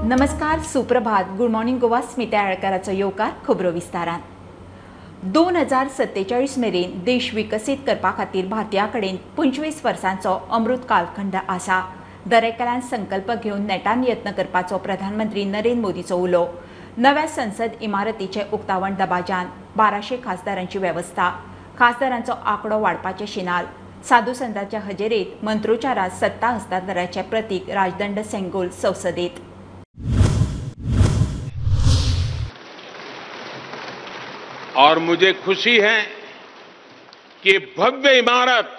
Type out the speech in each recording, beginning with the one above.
नमस्कार, सुप्रभात. Good morning Goa. Smita येळकाराचो येवकार खबरो विस्तारान. 2047 मेरेन देश विकसीत करपा खातीर भारतीया कडेन 25 वर्सांचो अमृत कालखंड आसा. दरेकल्यान संकल्प घेवन नेटान यत्न करपाचो प्रधानमंत्री नरेंद्र मोदीचो उलो. नव्या संसद इमारतीचे उक्तावण दबाज्यान 1200 खासदारांची वेवस्था. खासदारांचो आंकडो वाडपाचे शिनाल. साधू संतांच्या हजेरेत मंत्रोच्चारात सत्ता हस्तांतराचे प्रतीक राजदंड सेंगोल संसदेत. और मुझे खुशी है कि भव्य इमारत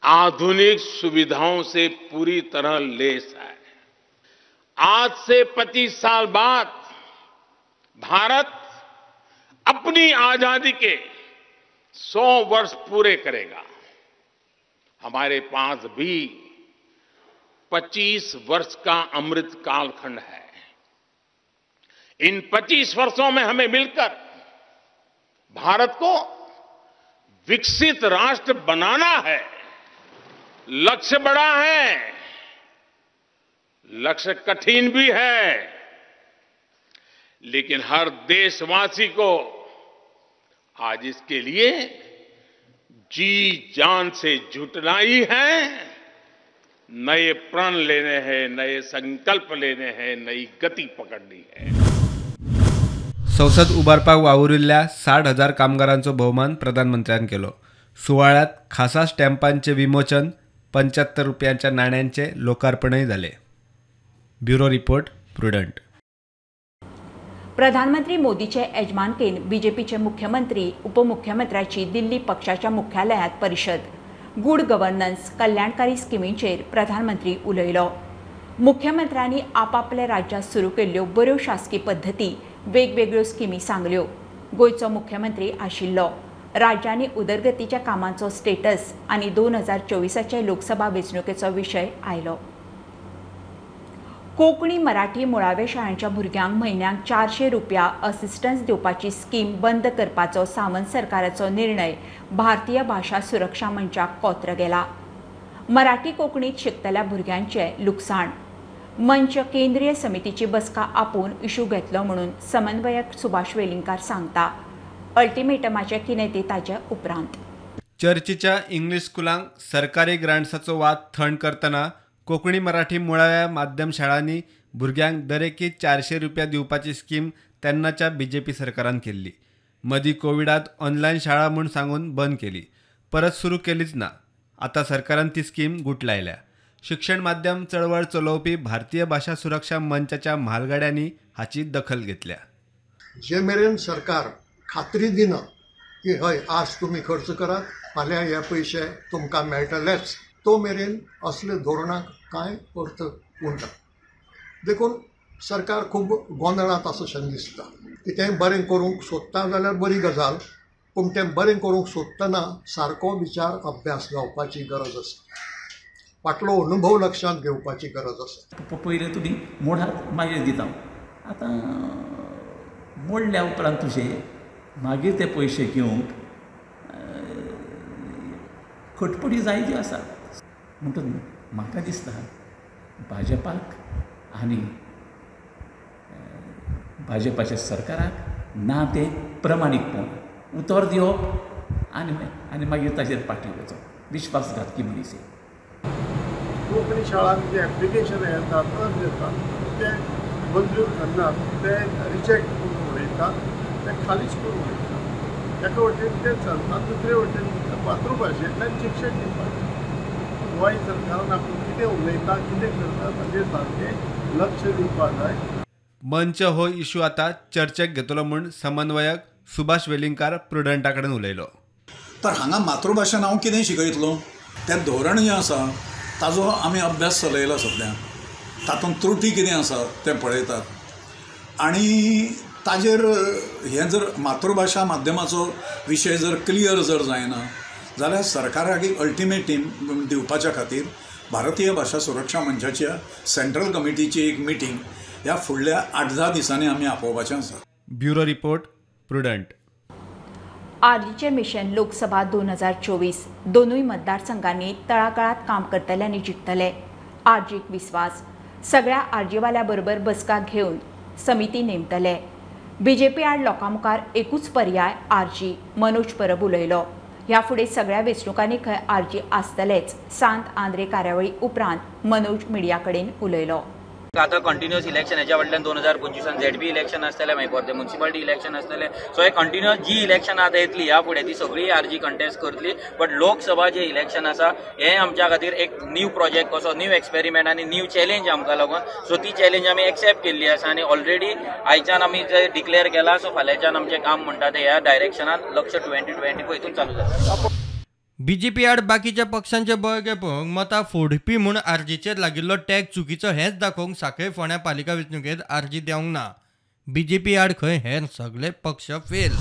आधुनिक सुविधाओं से पूरी तरह लैस है. आज से 25 साल बाद भारत अपनी आजादी के 100 वर्ष पूरे करेगा. हमारे पास भी 25 वर्ष का अमृत कालखंड है. इन 25 वर्षों में हमें मिलकर भारत को विकसित राष्ट्र बनाना है. लक्ष्य बड़ा है, लक्ष्य कठिन भी है, लेकिन हर देशवासी को आज इसके लिए जी जान से जुटना ही है. नए प्रण लेने हैं, नए संकल्प लेने हैं, नई गती पकड़नी है. संसद उबारपाक वावुरिल्ल्या 60,000 कामगारांचो भोवमान प्रधानमंत्र्यान केलो. सुवाळ्यात खासा स्टॅम्पांचे विमोचन, 75 रुपयांच्या नाण्यांचे लोकार्पणही झाले. Bureau report, prudent. प्रधानमंत्री मोदीचे यजमानकेन बीजेपीचे मुख्यमंत्री उपमुख्यमंत्र्याची दिल्ली पक्षाच्या मुख्यालयात परिशद. गुड गव्हर्नन्स कल्याणकारी स्किमींचेर प्रधानमंत्री उलयलो. मुख्यमंत्र्यांनी आपापल्या राज्यांत सुरू केल्ल्यो बऱ्यो शासकीय पद्दती, वेगवेगळ्यो स्किमी सांगल्यो. गोंयचो मुख्यमंत्री आशिल्लो. राज्यांनी उदरगतीच्या कामांचो स्टेटस आनी 2024चे लोकसभा वेंचणुकेचो विशय आयलो. कोंकणी मराठी मुळाव्या शाळांच्या भुरग्यांक म्हयन्याक 400 रुपया असिस्टन्स दिवपाची स्कीम बंद करपाचो सावंत सरकाराचो निर्णय भारतीय भाषा सुरक्षा मंचाक कोत्र गेला. मराठी कोंकणीत शिकतल्या भुरग्यांचे लुकसाण. मंच केंद्रीय समितीची बसका आपूण इशू घेतलो म्हणून समन्वयक सुभाष वेलिंगकार सांगता. अल्टिमेटमाचे कितें ते ताचे उपरांत. चर्चीच्या इंग्लीश स्कुलांक सरकारी ग्रांट्साचो वाद थंड करतना कोंकणी मराठी मुळाव्या माध्यम शाळांनी भुरग्यांक दरेकी 400 रुपया दिवपाची स्कीम तेन्नाच्या बीजेपी सरकारान केल्ली. मदीं कोविडांत ऑनलायन शाळा म्हूण सांगून बंद केली. परत सुरू केलीच ना. आतां सरकारान ती स्कीम गुटलायल्या. शिक्षण माध्यम चळवळ चलोवपी भारतीय भाषा सुरक्षा मंचाच्या म्हालगड्यांनी हाची दखल घेतल्या. जे मेरेन सरकार खात्री दिना की हय आज तुम्ही खर्च करात, फाल्यां हे पयशे तुमकां मेळटलेच, तो मेरेन असले धोरणाक कांय अर्थ उरना. देखून सरकार खूब गोंदळांत आसोशें दिसता. कितेंय बरें करूंक सोदता जाल्यार बरी गजाल, पूण तें बरें करूंक सोदतना सारको विचार अभ्यास जावपाची गरज आसा. फाटलो अनुभव लक्षांत घेवपाची गरज आसा. पयलीं तुमी मोडात मागीर दिता. आतां मोडल्या उपरांत तुजें मागीर ते पयशे घेवंक खटपटी जायत्यो आसा. म्हणटून म्हाका दिसता भाजपाक आनी भाजपाच्या सरकाराक ना तें प्रमाणीकपण उतर दिवप आनी मागीर ताचेर फाटीं वचप विश्वासघातकी मनीस. कोंकणी शाळांत जे एप्लिकेशन येतात अर्ज येतात ते मंजूर करनात, ते रिजेक्ट करून उडयतात, ते खालीच करून उडयतात. एका वटेन ते चलता, दुसरे वटेन मातृभाशेंतल्यान शिक्षण दिवपाचें. गोंय सरकारान आपूण कितें उलयता, कितें करता ताचेर सारकें लक्ष दिवपाक जाय. मंच हो इशू आता चर्चेक घेतलो म्हूण समन्वयक सुभाष वेलिंगकार प्रुडंटा कडेन उलयलो. तर हांगा मातृभाशेन हांव कितें शिकयतलो, तें धोरण जें आसा ताजो आमी अभ्यास चलयला सद्या. तातूंत त्रुटी कितें आसा तें पळयतात आनी ताजेर हें जर मातृभाशा माध्यमाचो विशय जर क्लियर जर जायना जाल्यार सरकाराक एक अल्टिमेटम दिवपाच्या खातीर भारतीय भाषा सुरक्षा मंचाच्या सेंट्रल कमिटीची एक मिटींग ह्या फुडल्या 8-10 दिसांनी आमी आपोवपाचें आसा. Bureau report, Prudent. आर्लीचे मिशन लोकसभा 2024 दोनूय मतदारसंघांनी तळागाळात काम करतल्यांनी जिखतले. आर्जीक विस्वास. सगळ्या आरजीवाल्याबरोबर बसका घेऊन समिती नेमतले। बीजेपी आड लोकांमुखार एकूच पर्याय आरजी। मनोज परब उलयलो। ह्या फुडें सगळ्या वेंचणुकांनी खंय आरजी आसतलेच। सांत आंद्रे कार्यावळी उपरांत मनोज मिडिया कडेन उलयलो। आता कंटिन्युअस इलेक्शन हेच्या फाटल्यान 2025 झेडपी इलेक्शन आसतलें, मागीर परते म्युनिसिपालिटी इलेक्शन आसतलें। सो हे कंटिन्युअस जी इलेक्शन आतां येतली ह्या फुडें ती सगळी आरजी कंटेस्ट करतली। बट लोकसभा जे इलेक्शन आसा हे आमच्या खातीर एक न्यू प्रोजेक्ट कसो, न्यू एक्सपेरिमेंट आनी न्यू चॅलेंज आमकां लागून। सो ती चॅलेंज आमी एक्सेप्ट केल्ली आसा आनी ऑलरेडी आयच्यान आमी जे डिक्लेअर केला। सो फाल्यांच्यान आमचें काम म्हणटा ते ह्या डायरेक्शनान लक्ष 2024 हितून चालू जाता। बीजेपी आड बाकीच्या पक्षांचे बळगे पळोवंक मतां फोडपी म्हूण आरजीचेर लागिल्लो टॅग चुकीचो हेंच दाखोवंक सांखळे फोंड्या पालिका वेंचणुकेंत आरजी देवंक ना। बीजेपी आड खंय हेर सगळे पक्ष फेल।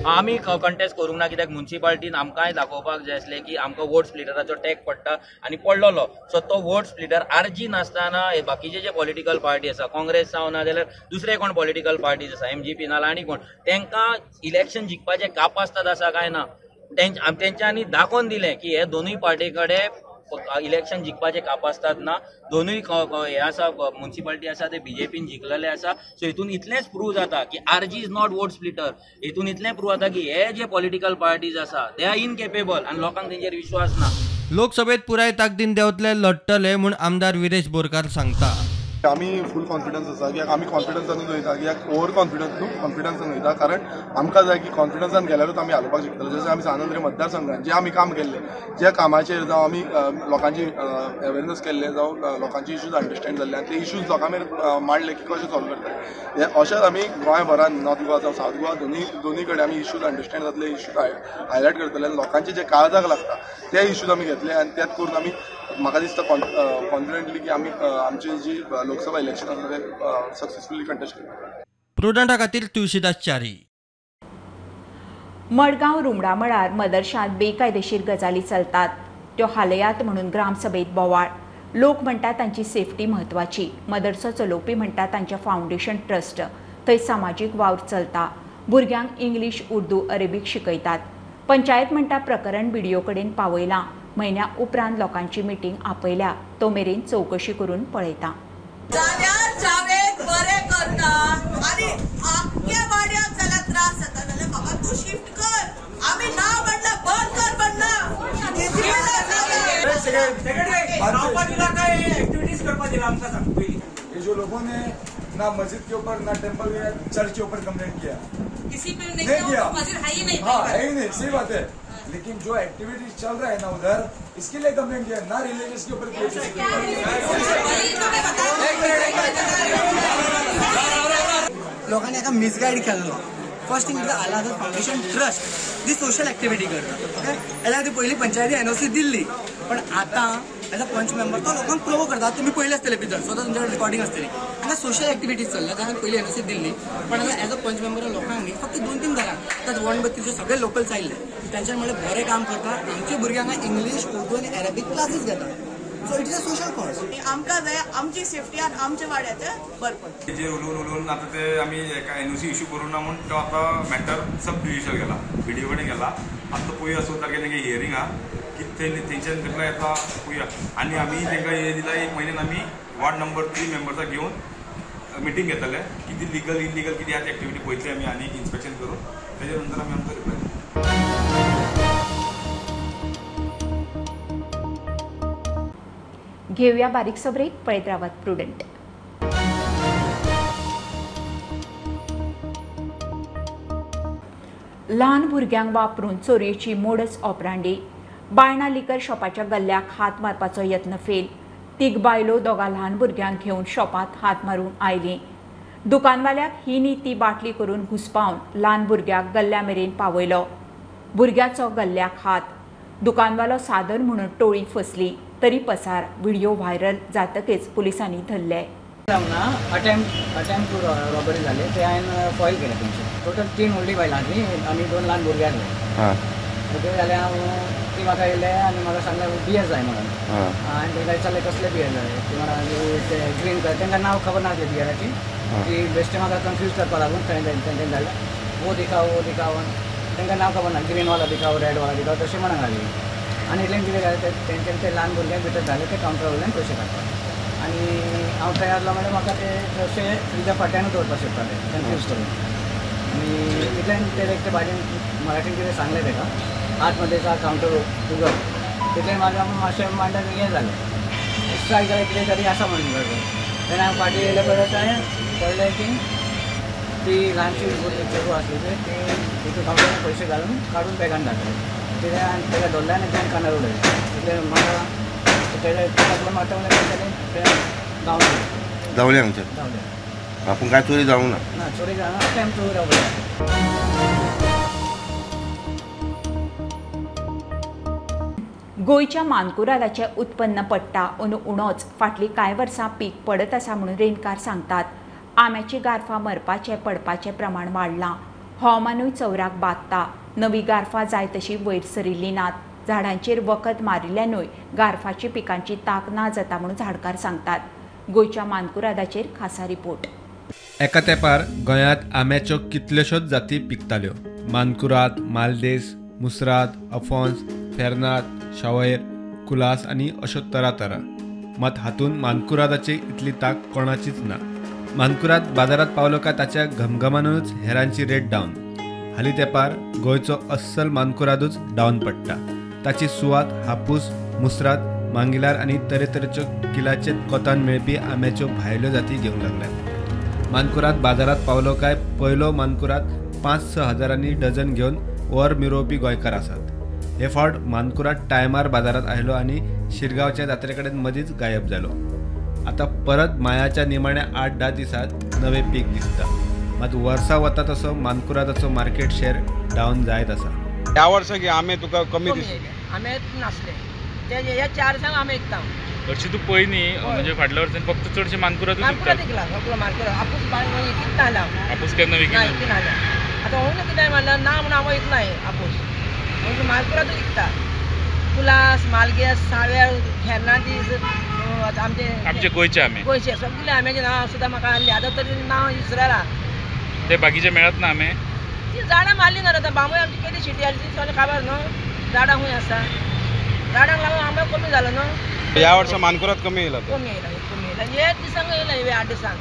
आमी कंटेस्ट करूंक ना, कित्याक म्युनिसिपालिटीन आमकांय दाखोवपाक जाय आसलें की आमकां वोट स्प्लिटराचो टॅग पडटा आनी पडलोलो। सो तो वोट स्प्लिटर आरजी नासतना बाकीचे जे पॉलिटिकल पार्टी आसा, काँग्रेस जावं ना जाल्यार दुसरे कोण पॉलिटिकल पार्टीज आसा, एमजीपी नाल्यार आनी कोण, तांकां इलेक्शन जिखपाचे कापास्ताद आसा काय ना तेंच्यांनी दाखोवन दिलें की हे दोनूय पार्टी कडेन इलेक्शन जिखपाचे कापास्ताद ना। दोनूय हे आसा म्युनिसिपालिटी आसा ते बीजेपीन जिखलेले आसा। सो हितून इतलेंच प्रूव जाता की RG is not vote splitter. हितून इतलें प्रूव जाता की हे जे पॉलिटिकल पार्टीज आसा दे आर इनकेपेबल आनी लोकांक तेंचेर विश्वास ना। लोकसभेत पुराय ताकदीन देंवतले लढटले म्हूण आमदार विरेश बोरकार सांगता। आमी फूल कॉन्फिडन्स आसा, कित्याक आमी कॉन्फिडन्सानूच वयता, कित्याक ओवर कॉन्फिडन्सान वयता, कारण आमकां जाय की कॉन्फिडन्सान गेल्यारूच आमी हालोवपाक शकतले। जशें आमी सांत मतदारसंघात जे आमी काम केल्ले, ज्या कामाचेर जावं आमी लोकांची अवेरनेस केल्ले, जावं लोकांची इश्यूज अंडरस्टँड जाल्ले आनी ते इश्यूज लोकां मेरेन मांडले की कशें सॉल्व करतले। अशेंच आमी गोंयभरान नॉर्थ गोवा जावं सावथ गोवा दोनूय कडेन आमी इश्यूज अंडरस्टँड जातले, इश्यूज हायलायट करतले आनी लोकांचे जे काळजाक लागता ते इश्यूज आमी घेतले आनी त्याच करून आमी म्हाका दिसता कॉन्फिडेंटली की आमी आमची जी लोकसभा इलेक्शन आसा ते सक्सेसफुली कंटेस्ट करता। प्रुडंटा खातीर तुळशीदास च्यारी। मडगांव रुमडा मळार मदरशांत बेकायदेशीर गजाली चलतात त्यो हालयात म्हणून ग्रामसभेत बोवाळ। लोक म्हणटात तांची सेफ्टी म्हत्वाची। मदरसो चलोवपी म्हणटा तांच्या फावंडेशन ट्रस्ट, थंय सामाजीक वावर चलता। भुरग्यांक इंग्लीश, उर्दू, अरेबीक शिकयतात। पंचायत म्हणटा प्रकरण बीडीओ कडेन पावयलां। म्हयन्या उपरांत लोकांची मिटींग आपयल्या, तो मेरेन चवकशी करून पळयता। जाल्यार चावेक बरें करता आनी आख्या वाड्याक जाल्यार त्रास जाता जाल्यार म्हाका तूं शिफ्ट कर। आमी ना म्हणला बंद कर म्हणना। एक्टिविटीज करपा दिला आमकां सांग पयलीं। ये जो लोगों ने ना मस्जिद के ऊपर ना टेंपल या चर्च के ऊपर कंप्लेंट किया, किसी पे नहीं किया, मस्जिद है ही नहीं। हाँ है ही नहीं, सही बात है। लेकिन जो एक्टिविटीज चल रहा है ना उधर, इसके लिए कंप्लेंट किया, ना रिलीजियस के ऊपर किया। लोकांनी आता मिसगाईड केल्लो। फर्स्ट थिंग आला फाउंडेशन ट्रस्ट दी सोशल एक्टिविटी करता, ओके। याला ती पहिली पंचायती एनओसी दिल्ली, पण आता एज अ पंच मेंबर तो लोकांक प्रोवोक करता। तुम्ही पहिले आसतले भितर, स्वतः तुमच्याकडे रिकॉर्डिंग आसतली। आता सोशल एक्टिविटीज चल्ला, ताका पहिली एनओसी दिल्ली, पण आता एज अ पंच मेंबर लोकांनी फक्त 2-3 घरांक आता 132 सगळे लोकल चायले त्यांच्या मुळे बरे काम करता। आमच्या भुरग्यांक इंग्लीश, उर्दू आणि अरेबिक क्लासेस घेता। So it is a social cause. आमकां जाय आमची सेफ्टी आनी आमच्या वाड्याचें बरेपण। जे उलोवन आता ते आमी एका एनओसी इश्यू करूं ना म्हणून तो आता मॅटर सब डिव्हिजन गेला, बीडीओ कडेन गेला। आतां पळोवया 16 तारखेर तेंगे हियरिंग आहा की तेंच्यान रिप्लाय येता पळोवया। आनी आमी तेंकां हे दिला 1 म्हयन्यान आमी वार्ड नंबर 3 मेंबर्साक घेवन मिटींग घेतले, कितें लिगल इलिगल कितें आहा एक्टिविटी पळयतली आमी आनी इन्स्पेक्शन करून तेजे नंतर आमी आमचो रिप्लाय। घेऊया बारीकसो ब्रेक, पळयत रावात प्रुडंट। ल्हान भुरग्यांक वापरून चोरयेची मोडस ऑपरांडी। बायणा लिकर शॉपाच्या गल्ल्याक हात मारपाचो यत्न फेल। 3 बायलो 2 ल्हान भुरग्यांक घेवन शॉपात हात मारून आयली। दुकानवाल्याक ही नी ती बाटली करून घुसपावन ल्हान भुरग्याक गल्ल्या मेरेन पावयलो। भुरग्याचो गल्ल्याक हात। दुकानवालो साधन म्हणून टोळी फसली, तरी पसार। व्हिडिओ व्हायरल जातकीच पुलिसांनी धरले। अटेम्प्ट टू रॉबरी झाले, ते हांवें फॉईल केले तेंचे। टोटल 3 व्हडली बायलां आसली आनी 2 ल्हान भुरगे आसले। ओके जाल्यार हांव ती म्हाका येयले आनी म्हाका सांगलें बियर जाय म्हणून। आनी तेंकां विचारलें कसले बियर जाय, ती म्हाका ते ग्रीन कलर, तेंकां नांव खबर नासलें बियराची। ती बेश्टे म्हाका कन्फ्यूज करपा लागून तेंच्यान जाल्यार वो दिखाव तेंकां नांव खबर ना, ग्रीन वाला दिखाव, रेड वाला दिखाव तशें म्हणून घाली। आनी इतलें कितें जालें तेंच्यान ते ल्हान भुरग्यांक भितर घाले ते कावंटरा वयल्यान पयशे काडपाक। आनी हांव थंय आसलो म्हणजे म्हाका ते तशें तुज्या फाट्यानूच दवरपाक शकताले कन्फ्यूज करून आनी इतल्यान ते भाशेन मराठीन कितें सांगलें ताका आतमध्ये कावंटर उगड तितल्यान म्हाका मातशें मांडक हें जालें स्ट्रायक जालें कितें तरी आसा म्हणून तेणें हांव फाटीं येयले परत हांवें पळयलें की ती ल्हानशी चेडूं आसली ती तितून कावंटरान पयशे घालून काडून बॅगान घातले कित्याक ताका धरलें आनी तेणें कानार उडयलें तितले म्हाका तेजे ताका मारता तें गांवले जावले हांगचे जावले आपूण काय चोरी जावंक ना चोरी जावना टायम चोरी रावले गोंयच्या मानकुरादाचें उत्पन्न पडटा अंदू उणोच फाटलीं कांय वर्सां पीक पडत आसा म्हणून रेणकार सांगतात. आंब्याची गारफा मरपाचें पडपाचें प्रमाण वाडलां. हवामानूय चौराक बादता. नवी गारफा जाय तशी वयर सरिल्ली नात. झाडांचेर वखद मारिल्ल्यानूय गारफाची पिकांची तांक ना जाता म्हणून झाडकार सांगतात. गोंयच्या मानकुरादाचेर खासा रिपोर्ट. एका तेंपार गोंयांत आंब्याच्यो कितल्योशोच जाती पिकताल्यो. मानकुराद, मालदेस, मुसराद, अफोन्स, फेर्नाद, शावेर, कुलास आनी अश्यो तरातरा. मात हातूंत मानकुरादाची इतली तांक कोणाचीच ना. मानकुराद बाजारात पावलो काय ताच्या घमघमानूच हेरांची रेट डावन. हालीं तेंपार गोंयचो अस्सल मानकुरादूच डावन पडटा. ताची सुवात हापूस, मुसराद, मांगिलार आनी तरेतरेच्यो किलाचे कोतान मेळपी आंब्याच्यो भायल्यो जाती घेवंक लागल्यात. मानकुराद बाजारात पावलो काय पयलो मानकुराद 5-6 हजारांनी डझन घेवन वर मिरोवपी गोंयकार आसात. हे फावट मानकुराद टायमार बाजारात आयलो आनी शिरगांवच्या जात्रे कडेन मदींच गायब जालो. आता परत मायाच्या निमाण्या 8-10 दिसांत नवें पीक दिसता. मात वर्सा वता तसो मानकुरादाचो मार्केट शेअर डावन जायत आसा. ह्या वर्साक आंबे तुका कमी दिसले? आंबे नासले ते ह्या 4 दिसांक आंबे विकता. हरशी तूं पयलीं म्हणजे फाटल्या वर्सान फक्त चडशे मानकुरादूच विकला सगळो मानकुराद आपूस विकता आला आपूस केन्ना विकना आतां हो कितें म्हणल्यार ना म्हणून हांव विकनाय आपूस म्हणजे मानकुरादूच विकता. कुलास, मालगेस, सावेर, फेर्नांदीस आमचे गोंयचे आंबे गोंयचे सगळे आंब्याचे नांव सुद्दां म्हाका आसली. आतां तरी नांव विसरला. ते बाकीचे मेळत ना आंबे? ती झाडां मारली ना आतां बांबूय आमची केदी शिटी आली ती सगळें खबर न्हू. झाडां खूंय आसा झाडांक लागून आंबे कमी जालो न्हू. ह्या वर्सा मानकुराद कमी येयला. कमी येयला 1 दिसांक येयला 8 दिसांक.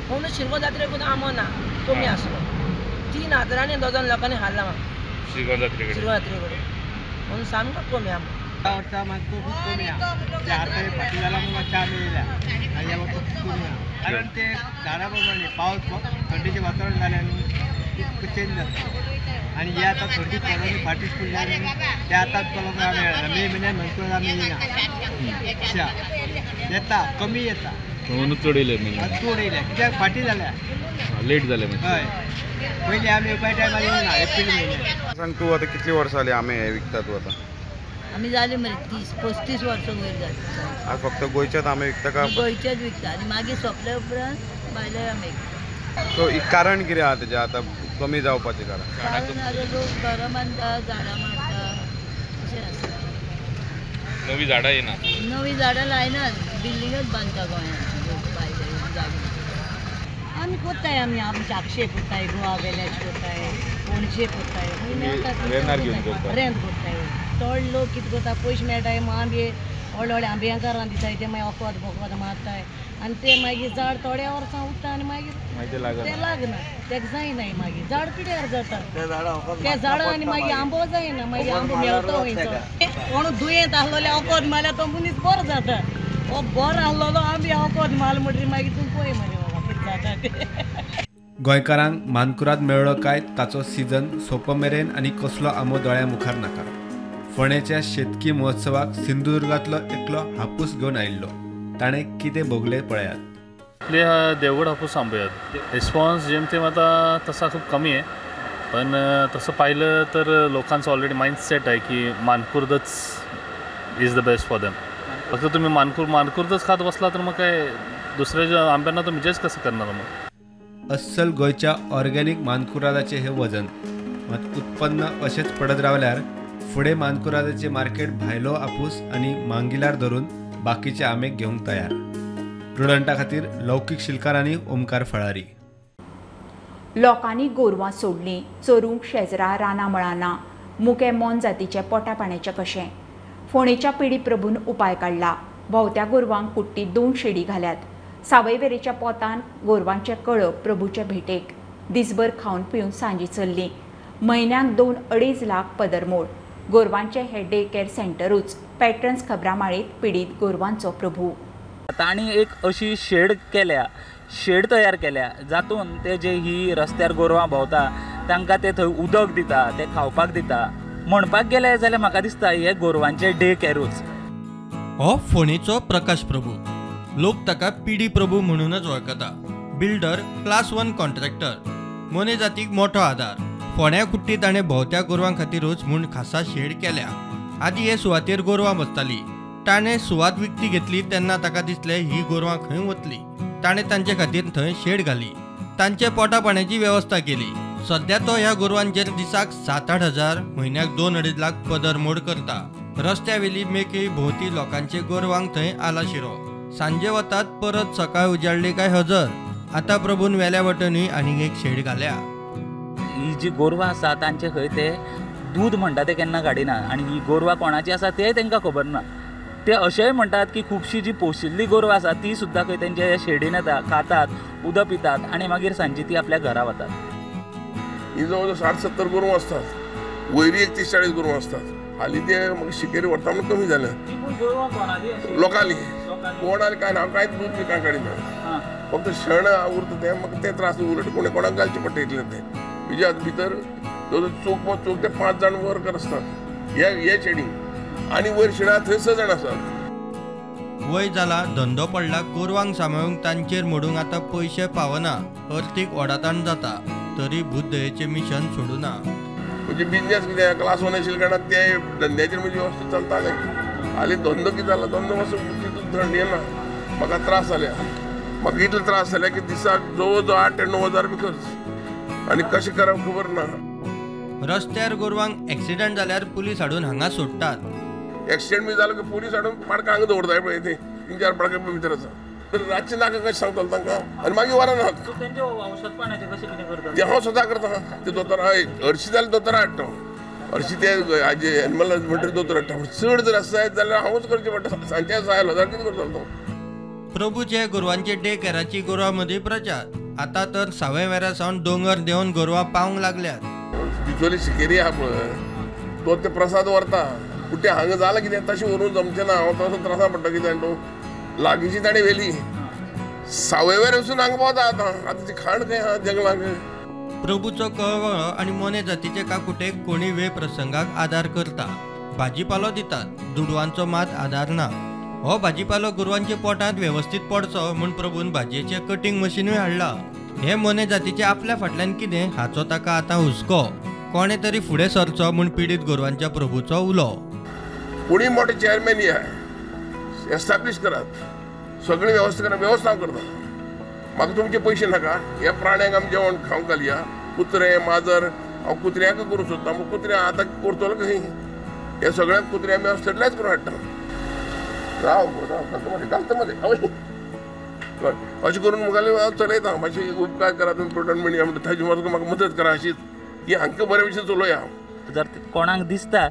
म्हणून शिरगो जात्रेक सुद्दां आंबो ना कमी आसलो. 3 हजारांनी डझन लोकांनी हाडला म्हाका शिरगो जात्रे कडेन म्हणून सामको कमी आंबो. ह्या वर्सा मातसो खूब कमी आहा. आतां फाटी जाला म्हणून 4 येयल्या आनी ह्या वर्सा खूब कमी आहा. कारण ते झाडां प्रमाणे पावस थंडीचें वातावरण जालें न्हू इतकं चेंज जाता. आनी हे आतां थंडी पडोनी फाटी फुडल्या ते आतांच कलम मेळना. मे म्हयन्यान म्हणटो आमी येना येता कमी येता म्हणून चड येयले चड येयल्या कित्याक फाटी जाल्या लेट जाले. हय पयलीं आमी येवपा टायमार येवना एप्रील म्हयन्यान. सांग तूं आतां कितलीं वर्सां जालीं आंबे विकता तूं आतां? आमी जाली मरे 30-35 वर्सां वयर जाली. आज फक्त गोंयचेच आंबे विकता का? गोंयचेच विकता आनी मागीर सोंपल्या उपरांत भायले आंबे विकता. सो कारण कितें आहा तेजें आतां कमी जावपाचें कारण? लोक घरां बांदता झाडां मारता अशें आसा. नवी झाडां येना. नवी झाडां लायनात बिल्डिंगच बांदता गोंयांत भायले जागे. आमी कोत्ताय आमी शाक्षे कोत्ताय गोवा विलेज कोत्ताय पणशे कोत्ताय रेंट कोत्ताय. चड लोक कितें करता पयशे मेळटाय आंबे व्हडले व्हडले आंब्यांकार दिताय ते मागीर वखद मारताय आनी ते मागीर झाड थोड्या वर्सां उरता आनी मागीर ते लागना तेका जायनाय. मागीर झाड पिड्यार जाता त्या झाडां आनी मागीर आंबो जायना. मागीर आंबो मेळतो वयता. कोण दुयेंत आसलोले वखद मारल्यार तो मनीस बरो जाता. हो बरो आसलोलो आंबे वखद मारलो म्हणटरी मागीर तूं पळय मरे बाबा कितें जाता ते. गोंयकारांक मानकुराद मेळ्ळो काय ताचो सिजन सोंपो मेरेन आनी कसलो आंबो दोळ्या मुखार नाका. फोंडेच्या शेतकी महोत्सवाक सिंधुदुर्गांतलो एकलो हापूस घेवन आयिल्लो. ताणें कितें भोगलें पळयात. आपले देवगड हापूस आंबयात. रिस्पॉन्स जेम तेम आता तसा खूप कमी आहे. पण तसं पाहिलं तर लोकांचं ऑलरेडी माइंडसेट आहे की मानकुरादच is the best for them. फक्त तुम्ही मानकुरादच खात बसला तर मग काय दुसऱ्या आंब्यांना तुम्ही जज कसं करणार मग? अस्सल गोंयच्या ऑर्गॅनिक मानकुरादाचें हें वजन. मात उत्पन्न अशेंच पडत रावल्यार फुडें मानकुरादाचें मार्केट भायलो आपूस आनी मांगिलार धरून बाकीचे आंबे घेवंक तयार. प्रुडंटा खातीर लौकीक शिलकार आनी ओमकार फळारी. लोकांनी गोरवां सोडलीं. चोरूंक शेजरा रानां मळाना. मुके मोन जातीचे पोटा पाण्याचें कशें. फोंडेच्या पिडी प्रभून उपाय काडला. भोवत्या गोरवांक कुट्टी 2 शेडी घाल्यात. सावयवेरेच्या पोतान गोरवांचे कळप प्रभूच्या भेटेक दिसभर खावन पिवन सांजी चल्ली. म्हयन्याक 2-2.5 लाख पदरमोड. गोरवांचे हे डे केअर सेंटरूच पॅट्रन्स खबरामाळेंत पिडीत गोरवांचो प्रभू. तांणी एक अशी शेड तयार केल्या जातून ते जे ही रस्त्यार गोरवां भोंवता तांकां ते थंय उदक दिता, ते खावपाक दिता. म्हणपाक गेले जाल्यार म्हाका दिसता हे गोरवांचे डे केअरूच. हो फोणेचो प्रकाश प्रभू. लोक ताका पीडी प्रभू म्हणूनच वळखता. बिल्डर, क्लास 1 कॉन्ट्रॅक्टर, मोने जातीक मोठो आधार. फोण्या कुट्टी ताणें भोंवत्या गोरवां खातीरूच म्हूण खासा शेड केल्या. आदी हे सुवातेर गोरवां बसताली. ताणें सुवात विकती घेतली तेन्ना ताका दिसलें ही गोरवां खंय वतली. ताणें तांचे खातीर थंय शेड घाली. तांचे पोटा पाण्याची वेवस्था केली. सध्या तो ह्या गोरवांचेर दिसाक 7-8 हजार, म्हयन्याक 2-2.5 लाख पदरमोड करता. रस्त्यावेली मेकळी भोंवती लोकांचे गोरवांक थंय आलाशिरो. सांजे वतात परत सकाळ उजाडली काय हजर. आतां प्रभून वेल्या वटनूय आनीक एक शेड घाल्या. ही जी गोरवां आसा तांचे खंय ते दूध म्हणटा ते केन्ना काडिना आनी ही गोरवां कोणाची आसा तेंय तांकां खबर ना. ते अशेंय म्हणटात की खुबशीं जी पोशिल्ली गोरवां आसा ती सुद्दां खंय तेंच्या शेडीन येता, खातात, उदक पितात आनी मागीर सांजी ती आपल्या घरा वतात. ही जवळ 60-70 गोरवां असतात. वयरी 30-40 गोरवां असतात. हालीं ते म्हाका शिकेरी व्हरता म्हणून कमी जालें. लोकांनी कोणाली काय ना कांयच दूध बी कांय काडिना. फक्त शेण उरता तें म्हाका ते त्रास उलट कोणाक घालचें पडटा इतलें तें. हेज्या भितर चोक ते 5 जाण वर्कर असतात हे शेडीक आनी वयर शेडा थंय 6 जाण आसात. वय जाला, धंदो पडला, गोरवांक सांबाळूंक तांचेर मोडूंक आतां पयशे पावना. अर्थीक ओडाताण जाता. तरी बुद्धयेचें मिशन सोडूना. म्हणजे बिजनेस कितें क्लास 1 आशिल्ले कारणान ते धंद्याचेर म्हजी वेवस्थीत चलतालें. हालीं धंदो कितें जाला, धंदो मातसो तितून थंड येना. म्हाका त्रास जाल्या. म्हाका इतले त्रास जाले की दिसाक जवळ 8 ते 9 हजार बी खर्च. आनी कशें करप खबर ना. रस्त्यार गोरवांक एक्सिडंट जाल्यार पुलीस हाडून हांगा सोडटात. एक्सिडंट बी जालो की पुलीस हाडून पाडका हांगा दवरताय पळय ते 3-4 पाडका भितर आसा. तर रातचे नाका कशें सांगतलो तांकां आनी मागीर वराना. ते हांव स्वता करता. ते दोतोर हरशीं जाल्यार दोतोर हाडटा. हरशीं ते हाजे एनिमल हजबंड्री दोतोर हाडटा. चड जर आसा जाल्यार हांवूच करचें पडटा. सांजचे 6,000 कितें करतलो तो. प्रभूचे गोरवांचे डे केअराची गोरवां मदीं प्रचार. आतां तर सावयवेऱ्या सावन दोंगर देंवन गोरवां पावंक लागल्यात. बिचोली शिकेरी आहा पळय तो ते प्रसाद व्हरता. पूण ते हांगा जालां कितें तशें व्हरून जमचें ना. हांव तसो त्रासा पडटा कितें तो लागींची ताणें व्हेली. सावयवेर वचून हांगा पावता आतां ती खाण खंय आहा जंगलाक. प्रभूचो कळवळो आनी मोने जातीचे काकुटेक कोणी वेळ प्रसंगाक आदार करता. भाजीपालो दितात. दुडवांचो मात आदार ना. हो भाजीपालो गोरवांच्या पोटांत वेवस्थीत पडचो म्हूण प्रभून भाजयेचें कटींग मशीनूय हाडला. हे मोने जातीचे आपल्या फाटल्यान कितें हाचो ताका आतां हुस्को. कोणे तरी फुडें सरचो म्हूण पिडीत गोरवांच्या प्रभूचो उलो. कोणी मोठे चेअरमॅन या एस्टॅब्लिश करात. सगळी वेवस्था करा. वेवस्था हांव करता. म्हाका तुमचे पयशे नाका. ह्या प्राण्यांक आमी जेवण खावंक घालया. कुत्रे माजर हांव कुत्र्यांक करूंक सोदता. पूण कुत्र्या आतां करतलो खंय. हे सगळ्यांक कुत्रे आमी स्टॅबिलायज करून हाडटा. घालता मध्ये अशें करून मुखाल्ले हांव चलयता. मातशें उपकार करा तुमी प्रोटॉन मिडिया म्हणटा ताजे मातसो म्हाका मदत करा अशीच की हांकां बरे भशेन चलोवया. जर कोणाक दिसता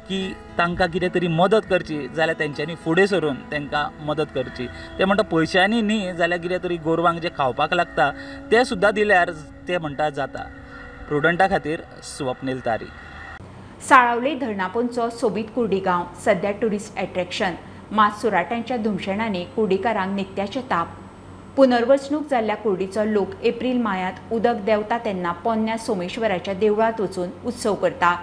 की तांकां कितें तरी मदत करची जाल्यार तेंच्यांनी फुडें सरून तांकां मदत करची. ते म्हणटा पयशांनी न्ही जाल्यार कितें तरी गोरवांक जे खावपाक लागता ते सुद्दां दिल्यार ते म्हणटा जाता. प्रुडंटा खातीर स्वप्नील तारी. साळावले धरणापोंचो सोबीत कुर्डी गांव सध्या टुरिस्ट एट्रॅक्शन. मात सुराट्यांच्या धुमशणांनी कुर्डीकारांक नित्याचे ताप. पुनर्वसणूक जाल्ल्या कुर्डीचो लोक एप्रील मायात उदक देंवता तेन्ना पोन्न्या सोमेश्वराच्या देवळांत वचून उत्सव करता.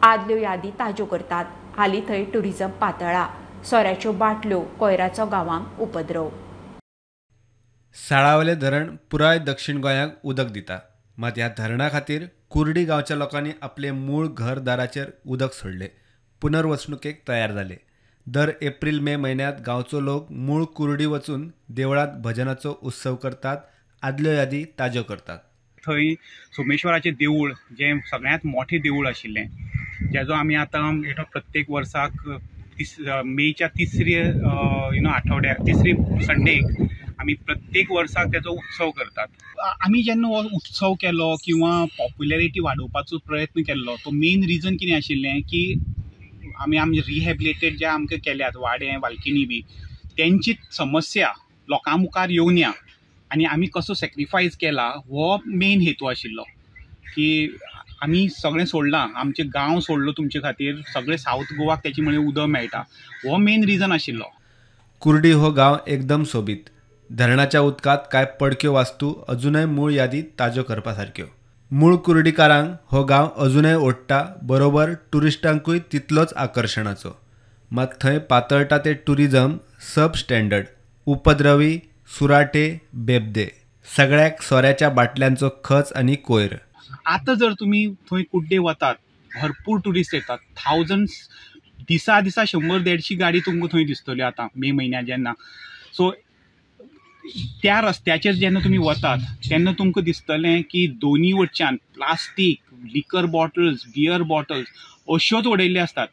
आदल्यो यादी ताज्यो करतात. हालीं थंय टुरिजम पातळ्ळा. सोऱ्याच्यो बाटल्यो कोयराचो गांवांक उपद्रव. साळावले धरण पुराय दक्षिण गोंयाक उदक दिता. मात ह्या धरणा खातीर कुर्डी गांवच्या लोकांनी आपले मूळ घरदाराचेर उदक सोडले. पुनर्वसणुकेक तयार जाले. दर एप्रील-मे म्हयन्यांत गांवचो लोक मूळ कुर्डी वचून देवळांत भजनाचो उत्सव करतात. आदल्यो यादी ताज्यो करतात. थंय सोमेश्वराचें देवूळ जें सगळ्यांत मोठें देवूळ आशिल्लें जेजो आमी आतां प्रत्येक वर्साक मेच्या तिसरी आठवड्याक तिसरी संडेक आमी प्रत्येक वर्साक तेजो उत्सव करतात. आमी जेन्ना हो उत्सव केलो किंवा पॉप्युलॅरिटी वाडोवपाचो प्रयत्न केल्लो तो मेन रिजन कितें आशिल्लें की आमी रिहॅबिलिटेट जे आमकां केल्यात वाडे वालकिनी बी तेंची समस्या लोकां मुखार येवन या आनी आमी कसो सॅक्रिफायस केला हो मेन हेतू आशिल्लो की आमी सगळें सोडलां, आमचें गांव सोडलो तुमचे खातीर, सगळें सावथ गोवाक तेचे म्हळ्यार उदक मेळटा, हो मेन रिजन आशिल्लो. कुर्डी हो गांव एकदम सोबीत. धरणाच्या उदकात कांय पडक्यो वास्तू अजूनय मूळ यादीत ताज्यो करपा सारक्यो. मूळ कुर्डीकारांक हो गांव अजूनय ओडटा, बरोबर ट्युरिस्टांकूय तितलोच आकर्शणाचो. मात थंय पातळटा ते ट्युरिजम सब स्टँडर्ड, उपद्रवी, सुराटे, बेबदे, सगळ्याक सोऱ्याच्या बाटल्यांचो खच आनी कोयर. आतां जर तुमी थंय कुड्डे वतात, भरपूर ट्युरिस्ट येतात, थावजंड्स दिसा 100-150 गाडी तुमकां थंय दिसतल्यो आतां मे म्हयन्यात जेन्ना. सो त्या रस्त्याचेर जेन्ना तुमी वतात तेन्ना तुमकां दिसतलें की दोनी वटच्यान प्लास्टीक, लिकर बॉटल्स, बियर बॉटल्स अश्योच उडयल्ल्यो आसतात.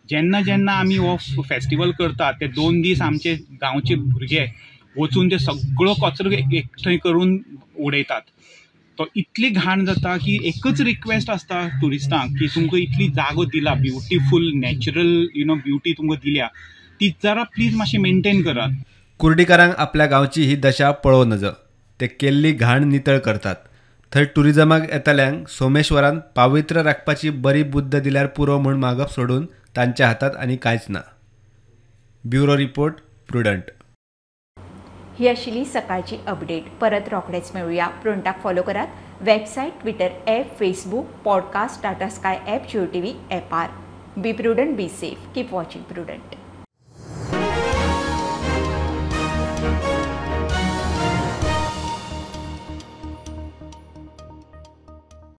जेन्ना जेन्ना आमी हो फेस्टिवल करतात ते 2 दीस आमचे गांवचे भुरगे वचून ते सगळो कचरो एकठांय करून उडयतात. तो इतली घाण जाता की एकच रिक्वेस्ट आसता ट्युरिस्टांक की तुमकां इतली जागो दिला, ब्युटिफूल नॅचरल ब्युटी तुमकां दिल्या, ती जरा प्लीज मातशी मेंटेन करात. कुर्डीकारांक आपल्या गांवची ही दशा पळोव नज. ते केल्ली घाण नितळ करतात. थंय ट्युरिजमाक येतल्यांक सोमेश्वरान पावित्र राखपाची बरी बुद्ध दिल्यार पुरो म्हूण मागप सोडून तांच्या हातांत आनी कांयच ना. Bureau report, prudent. ही आशिल्ली सकाळची अपडेट. परत रोखडेच मेळुया. प्रुडंटाक फॉलो करात. Website, Twitter app, Facebook, podcast, Tata sky app, Jio TV ॲपार. Be Prudent, be safe, keep watching prudent.